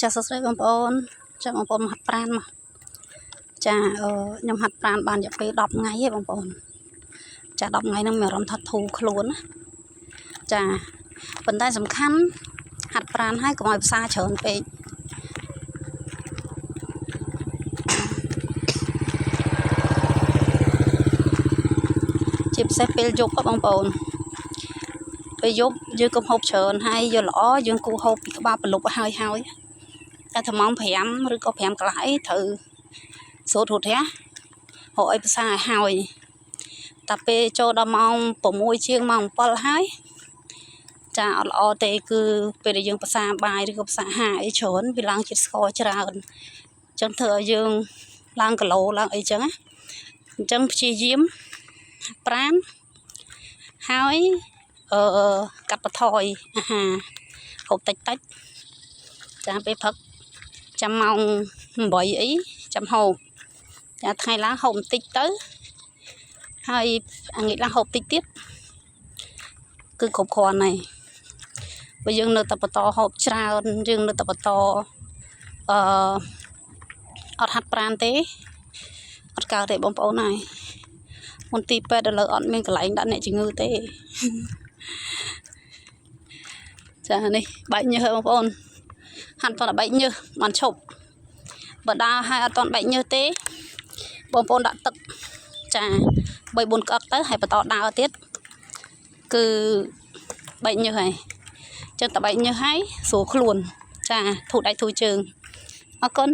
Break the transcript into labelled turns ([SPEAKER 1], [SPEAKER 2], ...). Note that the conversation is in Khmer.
[SPEAKER 1] ចាសសួស្តីបងប្អូនចាបងប្អូនមកហាត់ប្រាណមកចាខ្ញុំហាត់ប្រាណបានរយៈពេល10ថ្ងៃឯងបងប្អូនចា10ថ្ងៃហ្នឹងមានអារម្មណ៍ថាធូរខ្លួនណាចាប៉ុន្តែសំខាន់ហាត់ប្រាណហើយកុំឲ្យផ្សារច្រើនពេកជាពិសេសពេលយប់បងប្អូនពេលយប់យើងកុំហូបច្រើនហើយយកល្អយើងគួរហូបពីក្បាលប្រឡប់ឲ្យតែថ្មង5ឬក៏5កន្លះអីត្រូវសូត្ររួចរះហៅឲ្យផ្សារឲ្យហើយតែពេលចូលដល់ម៉ោង6ជាងម៉ោង7ហើយចាអត់ល្អទេគឺពេលដែលយើងផ្សារបាយឬក៏ផ្សារហាអីច្រើនវាឡើងជាតិស្ករច្រើនអញ្ចឹងធ្វើឲ្យយើងឡើងគីឡូឡើងអីចឹងណាអញ្ចឹងព្យាយាមប្រាណហើយកាត់បន្ថយអាហារហូបតិចចាពេលព្រឹកចាំម៉ោង8អីចាំហូបចាថ្ងៃឡើងហូបបន្តិចទៅហើយអាងាកឡើងហូបតិចទៀតគឺគ្រប់គ្រាន់ហើយបើយើងនៅតែបន្តហូបច្រើនយើងនៅតែបន្តអត់ហាត់ប្រាណទេអត់កើតទេបងប្អូនហើយមន្ទីរពេទ្យឥឡូវអត់មានកន្លែងដាក់អ្នកជំងឺទេចានេះបែកញើសហើយបងប្អូនហាត់តតែបែកញើសបានឈប់បើដើរហើយអត់តបែកញើសទេបងប្អូនដាក់ទឹកចា3 4ក្អឹកទៅហើយបន្តដើរទៀតគឺបែកញើសហើយចឹងតបែកញើសហើយស្រួលខ្លួនចាធូរដៃធូរជើងអរគុណ